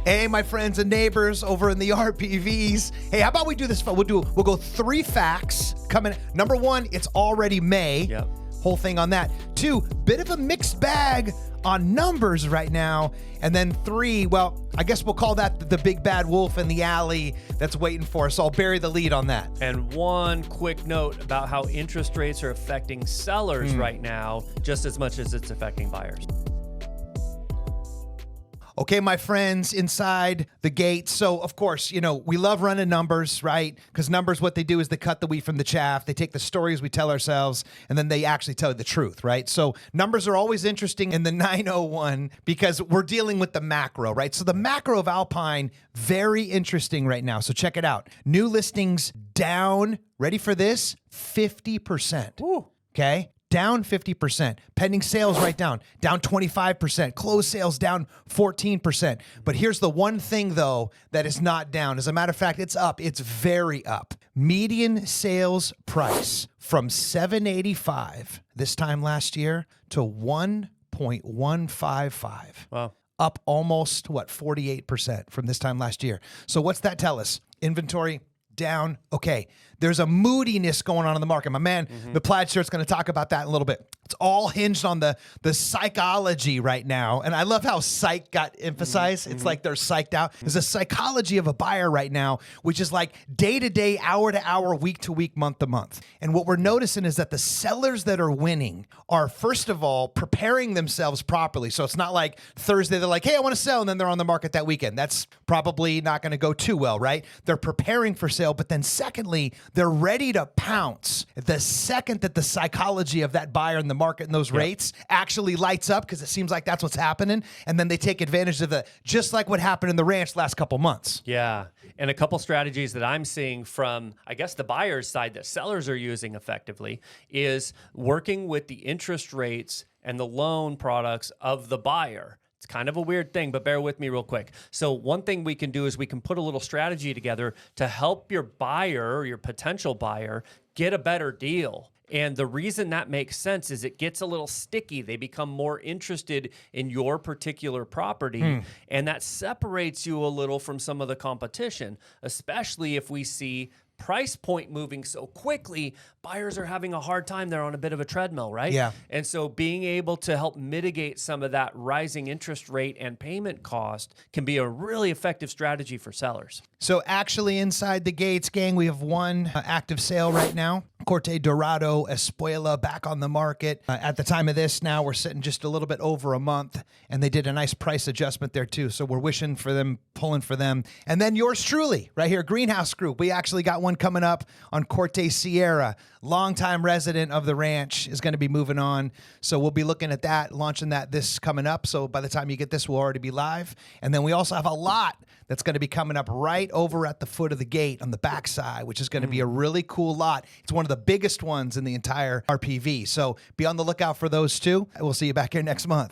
Hey, my friends and neighbors over in the RPVs. Hey, how about we do this? We'll go 3 facts coming. Number 1, it's already May. Yep. Whole thing on that. 2, bit of a mixed bag on numbers right now. And then 3, well, I guess we'll call that the big bad wolf in the alley that's waiting for us. So I'll bury the lead on that. And one quick note about how interest rates are affecting sellers right now, just as much as it's affecting buyers. Okay, my friends, inside the gate. So, of course, you know, we love running numbers, right? Because numbers, what they do is they cut the wheat from the chaff. They take the stories we tell ourselves, and then they actually tell the truth, right? So numbers are always interesting in the 901 because we're dealing with the macro, right? So the macro of Alpine, very interesting right now. So check it out. New listings down, ready for this? 50%. Ooh. Okay? Down 50%. Pending sales right down 25%. Closed sales down 14%. But here's the one thing, though, that is not down. As a matter of fact, it's up. It's very up. Median sales price from $785 this time last year to $1.155. Wow. Up almost, 48% from this time last year. So what's that tell us? Inventory down. Okay, there's a moodiness going on in the market. My man, the plaid shirt's going to talk about that in a little bit. It's all hinged on the psychology right now. And I love how psych got emphasized. It's like they're psyched out. There's a psychology of a buyer right now, which is like day to day, hour to hour, week to week, month to month. And what we're noticing is that the sellers that are winning are, first of all, preparing themselves properly. So it's not like Thursday, they're like, hey, I want to sell. And then they're on the market that weekend. That's probably not going to go too well, right? They're preparing for sale. But then secondly, they're ready to pounce the second that the psychology of that buyer in the market and those rates actually lights up, because it seems like that's what's happening. And then they take advantage of just like what happened in the ranch last couple months. Yeah. And a couple strategies that I'm seeing from, I guess, the buyer's side that sellers are using effectively is working with the interest rates and the loan products of the buyer. It's kind of a weird thing, but bear with me real quick. So one thing we can do is we can put a little strategy together to help your buyer or your potential buyer get a better deal. And the reason that makes sense is it gets a little sticky. They become more interested in your particular property, and that separates you a little from some of the competition, especially if we see price point moving so quickly. Buyers are having a hard time. They're on a bit of a treadmill, right? Yeah. And so being able to help mitigate some of that rising interest rate and payment cost can be a really effective strategy for sellers. So actually inside the gates, gang, we have one active sale right now. Corte Dorado Espuela back on the market. At the time of this now, we're sitting just a little bit over a month, and they did a nice price adjustment there too. So we're wishing for them, pulling for them. And then yours truly, right here, Greenhouse Group. We actually got one coming up on Corte Sierra. Longtime resident of the ranch is going to be moving on. So we'll be looking at that, launching that this coming up. So by the time you get this, we'll already be live. And then we also have a lot that's going to be coming up right over at the foot of the gate on the backside, which is going to be a really cool lot. It's one of the biggest ones in the entire RPV. So be on the lookout for those too. We'll see you back here next month.